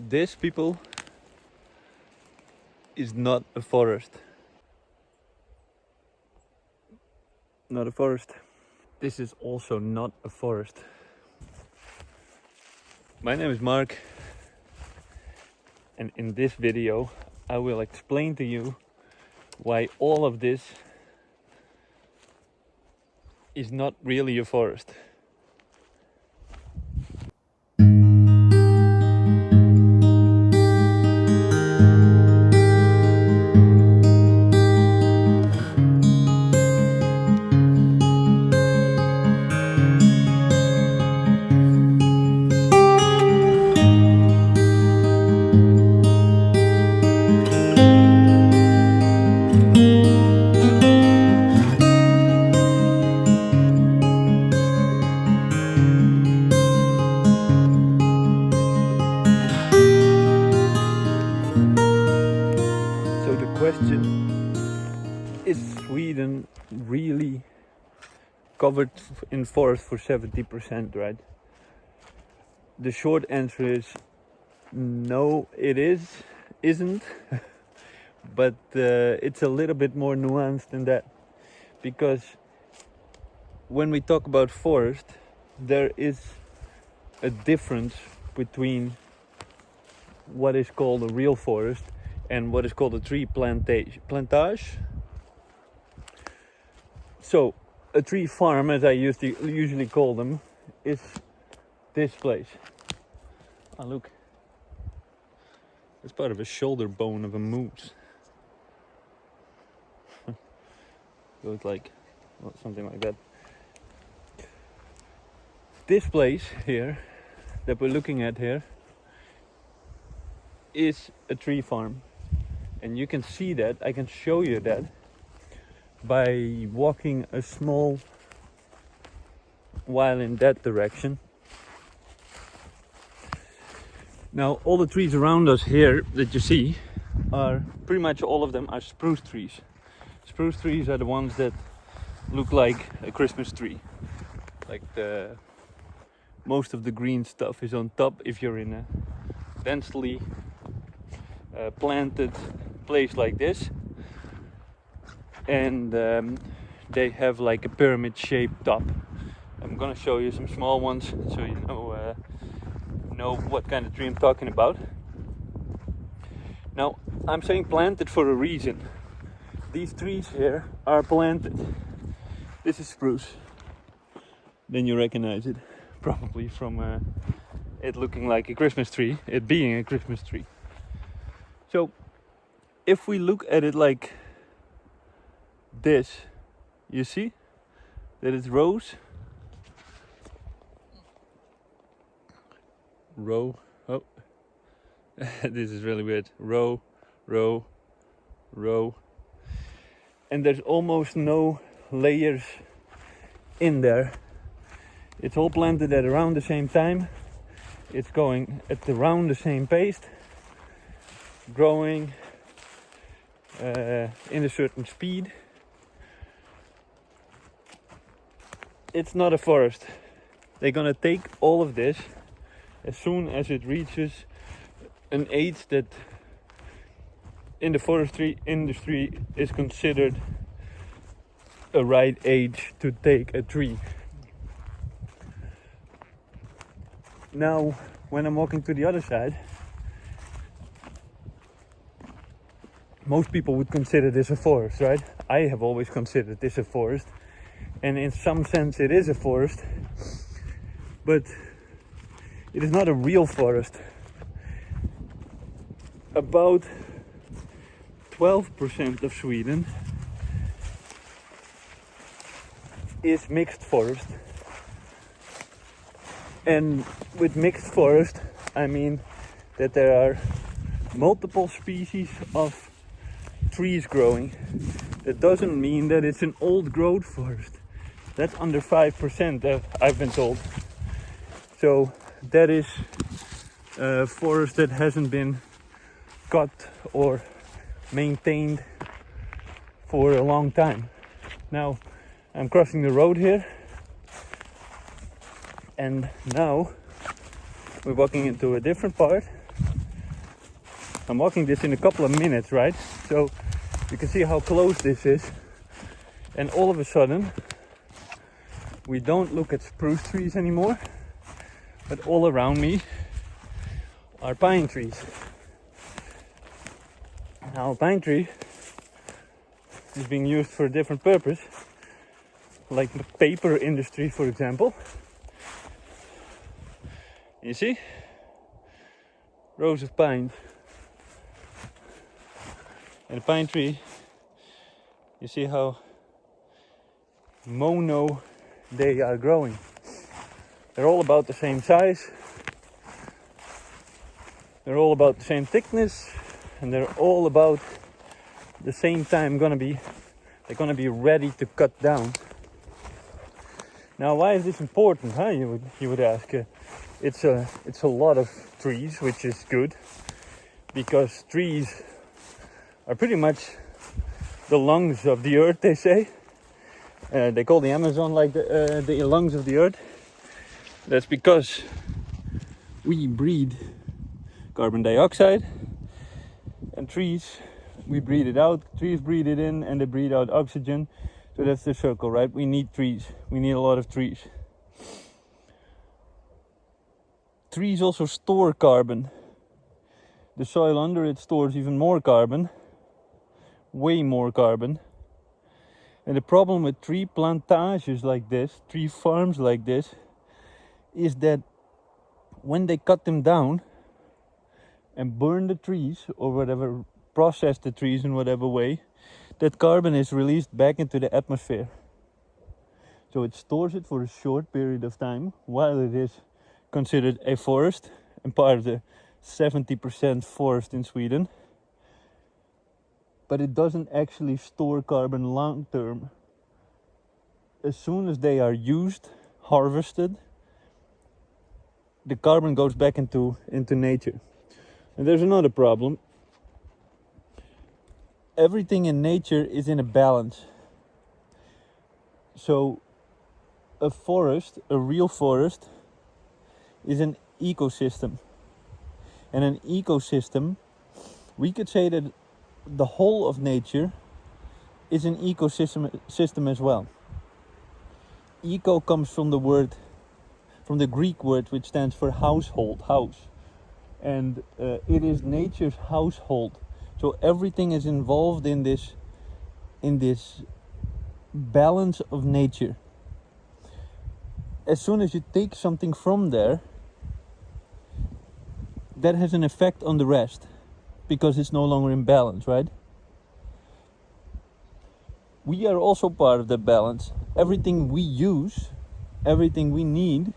This, people, is not a forest. Not a forest. This is also not a forest. My name is Mark, and in this video I will explain to you why all of this is not really a forest. So the question, is Sweden really covered in forest for 70%, right? The short answer is no, it isn't. But it's a little bit more nuanced than that, because when we talk about forest, there is a difference between what is called a real forest and what is called a tree plantage. So a tree farm, as I usually call them, is this place. Oh, look, it's part of a shoulder bone of a moose. So it's like, well, something like that. This place here that we're looking at here is a tree farm, and you can see that. I can show you that by walking a small while in that direction. Now all the trees around us here that you see are pretty much all of them are spruce trees. Spruce trees are the ones that look like a Christmas tree. Like most of the green stuff is on top if you're in a densely planted place like this. And they have like a pyramid shaped top. I'm gonna show you some small ones so you know what kind of tree I'm talking about. Now I'm saying planted for a reason. These trees here are planted. This is spruce. Then you recognize it probably from it looking like a Christmas tree, it being a Christmas tree. So if we look at it like this, you see that it's rows. Row. Oh, this is really weird. Row, row, row. And there's almost no layers in there. It's all planted at around the same time. It's going at around the same pace, growing in a certain speed. It's not a forest. They're gonna take all of this as soon as it reaches an age that in the forestry industry is considered a right age to take a tree. Now, when I'm walking to the other side, most people would consider this a forest, right? I have always considered this a forest, and in some sense it is a forest, but it is not a real forest. About 12% of Sweden is mixed forest. And with mixed forest, I mean that there are multiple species of trees growing. That doesn't mean that it's an old growth forest. That's under 5%, I've been told. So that is a forest that hasn't been cut or maintained for a long time. Now I'm crossing the road here, and now we're walking into a different part I'm walking this in a couple of minutes, right? So you can see how close this is. And all of a sudden, we don't look at spruce trees anymore, but all around me are pine trees. Now a pine tree is being used for a different purpose, like the paper industry, for example. You see? Rows of pines. And a pine tree, you see how mono they are growing. They're all about the same size. They're all about the same thickness. And they're all about the same time they're gonna be ready to cut down. Now, why is this important? Huh? You would ask. It's a lot of trees, which is good, because trees are pretty much the lungs of the earth. They say they call the Amazon like the lungs of the earth. That's because we breathe carbon dioxide, and trees, we breathe it out. Trees breathe it in, and they breathe out oxygen. So that's the circle, right? We need trees. We need a lot of trees. Trees also store carbon. The soil under it stores even more carbon, way more carbon. And the problem with tree plantages like this, tree farms like this, is that when they cut them down and burn the trees or whatever, process the trees in whatever way, that carbon is released back into the atmosphere. So it stores it for a short period of time while it is considered a forest and part of the 70% forest in Sweden. But it doesn't actually store carbon long term. As soon as they are used, harvested, the carbon goes back into nature. And there's another problem. Everything in nature is in a balance. So a forest, a real forest, is an ecosystem. And an ecosystem, we could say that the whole of nature is an ecosystem as well. Eco comes from the Greek word which stands for household, house. And it is nature's household. So everything is involved in this balance of nature. As soon as you take something from there, that has an effect on the rest, because it's no longer in balance, right? We are also part of that balance. Everything we use, everything we need,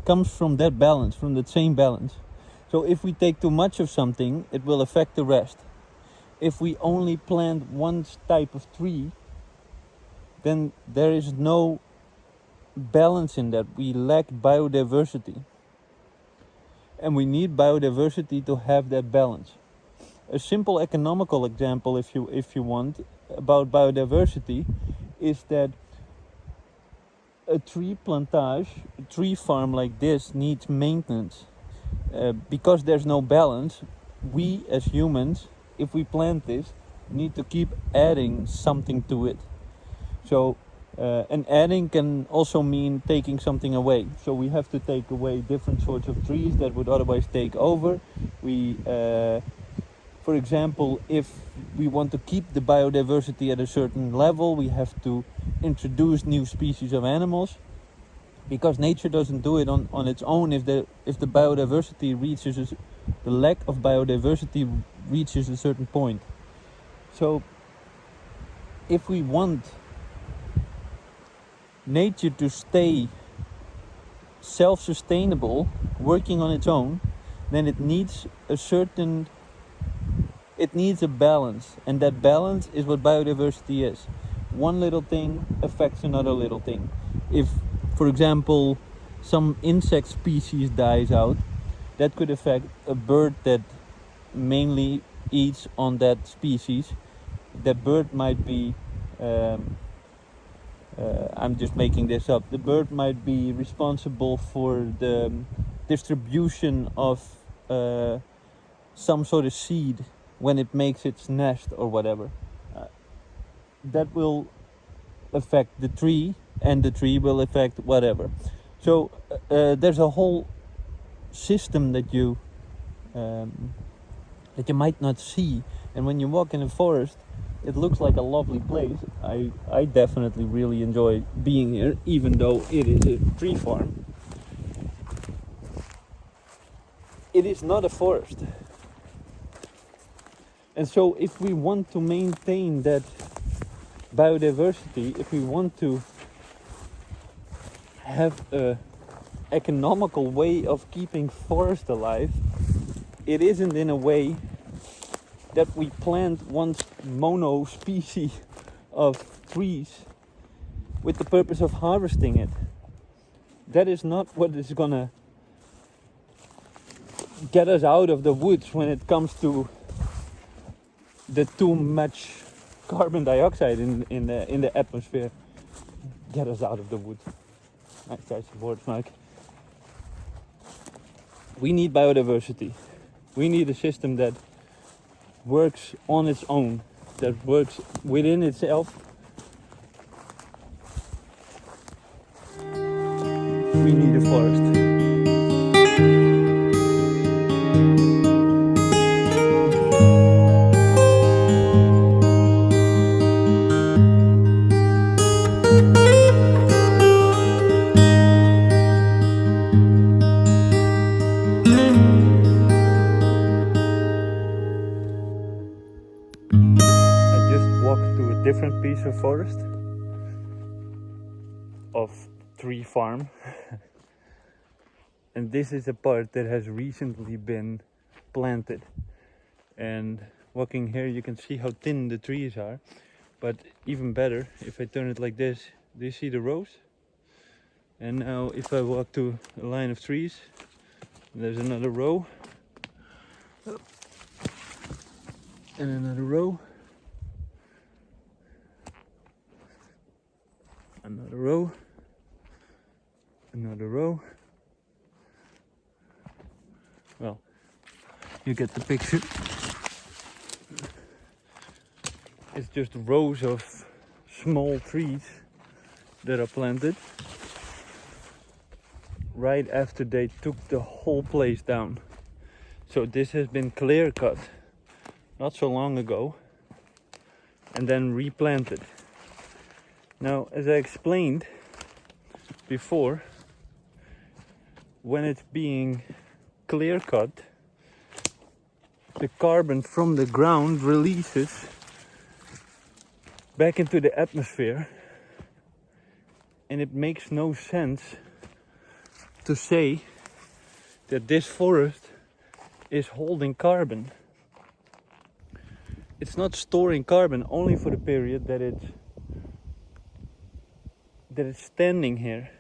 comes from that balance, from that same balance. So if we take too much of something, it will affect the rest. If we only plant one type of tree, then there is no balance in that. We lack biodiversity. And we need biodiversity to have that balance. A simple economical example, if you want, about biodiversity is that a tree plantage, a tree farm like this needs maintenance. Because there's no balance, we as humans, if we plant this, need to keep adding something to it. So, and adding can also mean taking something away. So we have to take away different sorts of trees that would otherwise take over. For example, if we want to keep the biodiversity at a certain level, we have to introduce new species of animals, because nature doesn't do it on its own. If the biodiversity reaches, the lack of biodiversity reaches a certain point. So if we want nature to stay self-sustainable, working on its own, then it needs a balance, and that balance is what biodiversity is. One little thing affects another little thing. If, for example, some insect species dies out, that could affect a bird that mainly eats on that species. That bird might be, I'm just making this up, the bird might be responsible for the distribution of some sort of seed when it makes its nest or whatever. That will affect the tree, and the tree will affect whatever. So there's a whole system that you might not see, and when you walk in a forest, it looks like a lovely place. I definitely really enjoy being here, even though it is a tree farm. It is not a forest. And so if we want to maintain that biodiversity, if we want to have a economical way of keeping forest alive, it isn't in a way that we plant one mono species of trees with the purpose of harvesting it. That is not what is gonna get us out of the woods when it comes to the too much carbon dioxide in the atmosphere. Get us out of the woods. Nice choice of words, Mike. We need biodiversity. We need a system that works on its own, that works within itself. We need a forest. Different piece of forest of tree farm and this is a part that has recently been planted, and walking here you can see how thin the trees are, but even better if I turn it like this, do you see the rows? And now if I walk to a line of trees, there's another row and another row, another row, another row. Well, you get the picture. It's just rows of small trees that are planted right after they took the whole place down. So this has been clear cut not so long ago and then replanted. Now, as I explained before, when it's being clear cut, the carbon from the ground releases back into the atmosphere, and it makes no sense to say that this forest is holding carbon. It's not storing carbon only for the period that it's standing here.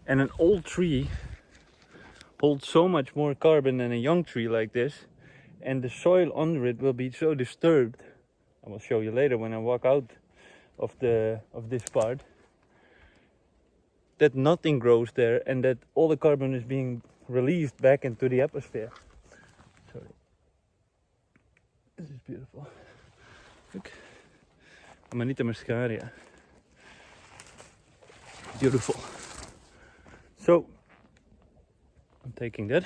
And an old tree holds so much more carbon than a young tree like this, and the soil under it will be so disturbed. I will show you later when I walk out of this part, that nothing grows there and that all the carbon is being released back into the atmosphere. Sorry. This is beautiful. Look. Amanita muscaria. Beautiful. So, I'm taking that.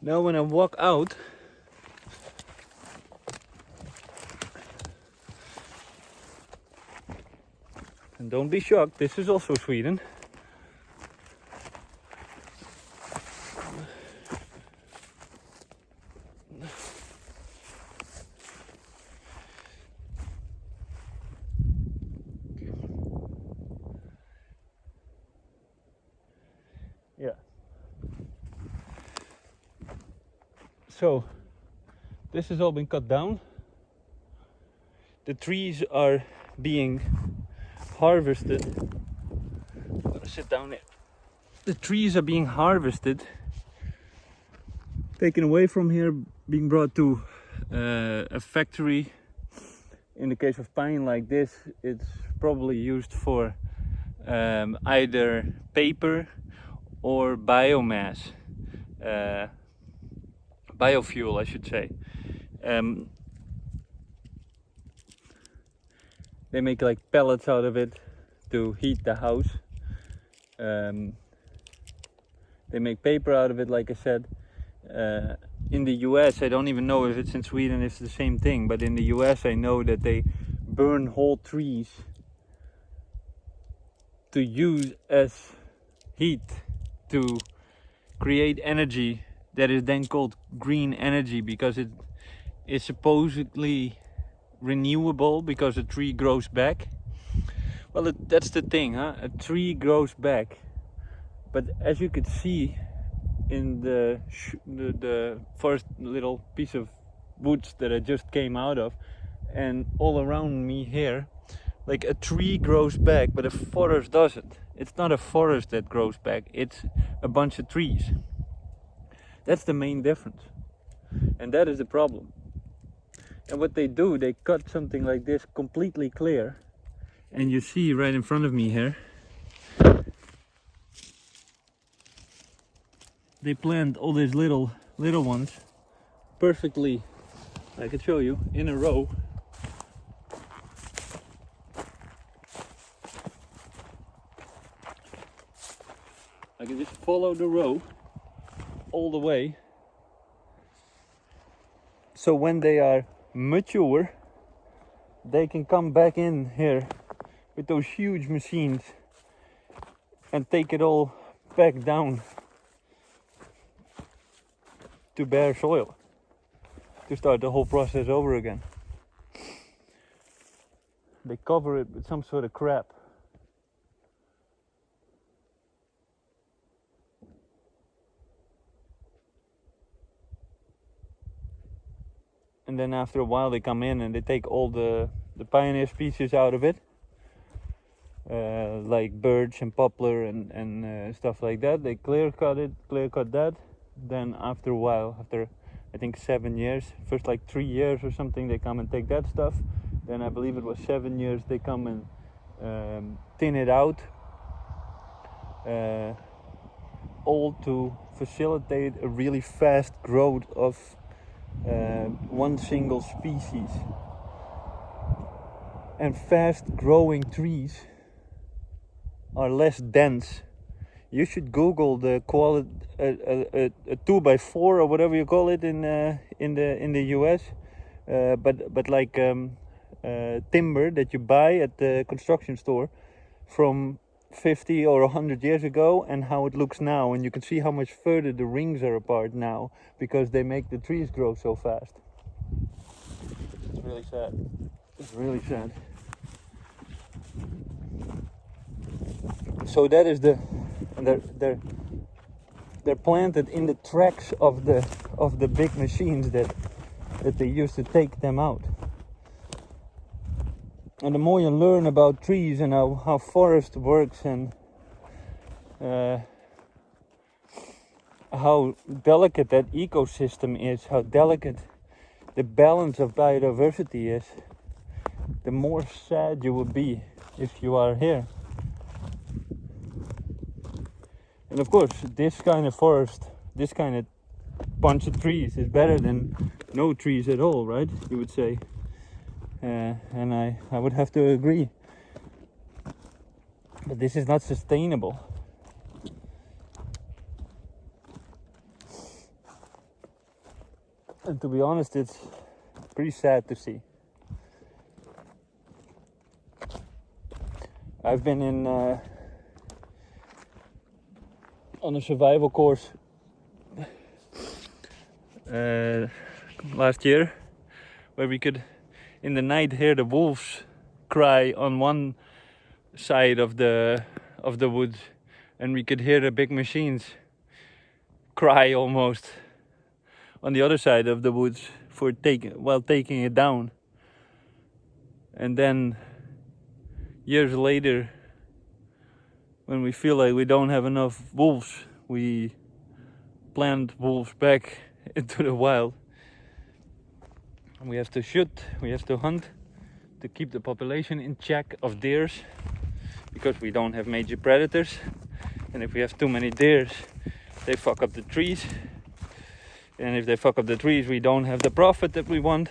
Now when I walk out, and don't be shocked, this is also Sweden. Yeah. So, this has all been cut down. The trees are being harvested. I'm gonna sit down there. The trees are being harvested, taken away from here, being brought to a factory. In the case of pine like this, it's probably used for either paper or biomass. biofuel, I should say. They make like pellets out of it to heat the house. They make paper out of it, like I said. In the US, I don't even know if it's in Sweden, it's the same thing, but in the US I know that they burn whole trees to use as heat to create energy that is then called green energy, because it is supposedly renewable because a tree grows back. Well, that's the thing, huh? A tree grows back, but as you could see in the first little piece of woods that I just came out of, and all around me here, like a tree grows back, but a forest doesn't. It's not a forest that grows back, it's a bunch of trees. That's the main difference, and that is the problem. And what they do, they cut something like this completely clear, and you see right in front of me here, they plant all these little ones perfectly, I can show you, in a row. I can just follow the row all the way. So when they are mature, they can come back in here with those huge machines and take it all back down to bare soil to start the whole process over again. They cover it with some sort of crap. And then after a while they come in and they take all the pioneer species out of it, like birch and poplar and stuff like that. They clear cut that. Then after a while, after I think 7 years, first like 3 years or something, they come and take that stuff. Then I believe it was 7 years, they come and thin it out, all to facilitate a really fast growth of one single species. And fast growing trees are less dense. You should Google the quality, a 2x4 or whatever you call it in the US, but like timber that you buy at the construction store from 50 or 100 years ago, and how it looks now, and you can see how much further the rings are apart now because they make the trees grow so fast. It's really sad. It's really sad. So that is they're planted in the tracks of the big machines that they use to take them out. And the more you learn about trees and how forest works and how delicate that ecosystem is, how delicate the balance of biodiversity is, the more sad you would be if you are here. And of course, this kind of forest, this kind of bunch of trees is better than no trees at all, right? You would say. And I would have to agree. But this is not sustainable. And to be honest, it's pretty sad to see. I've been in on a survival course last year, where we could in the night hear the wolves cry on one side of the woods, and we could hear the big machines cry almost on the other side of the woods while taking it down. And then years later, when we feel like we don't have enough wolves, we plant wolves back into the wild. And we have to shoot, we have to hunt to keep the population in check of deers, because we don't have major predators. And if we have too many deers, they fuck up the trees. And if they fuck up the trees, we don't have the profit that we want.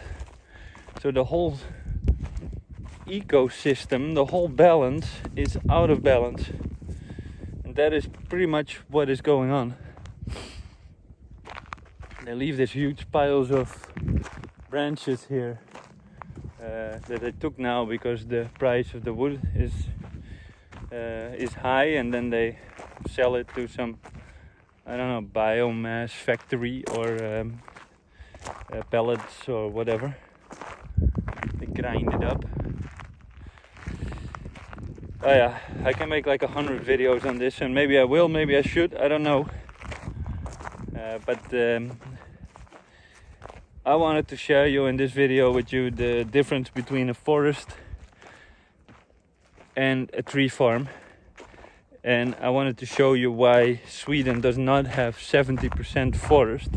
So the whole ecosystem, the whole balance is out of balance. And that is pretty much what is going on. They leave these huge piles of branches here that they took now because the price of the wood is high, and then they sell it to some, I don't know, biomass factory or pellets or whatever. They grind it up. Oh yeah, I can make like 100 videos on this, and maybe I will, maybe I should, I don't know. But I wanted to share you in this video with you the difference between a forest and a tree farm. And I wanted to show you why Sweden does not have 70% forest.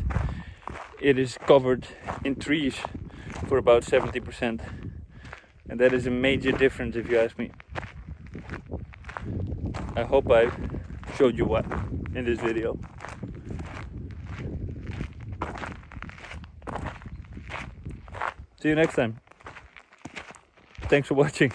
It is covered in trees for about 70%. And that is a major difference if you ask me. I hope I showed you what in this video. See you next time. Thanks for watching.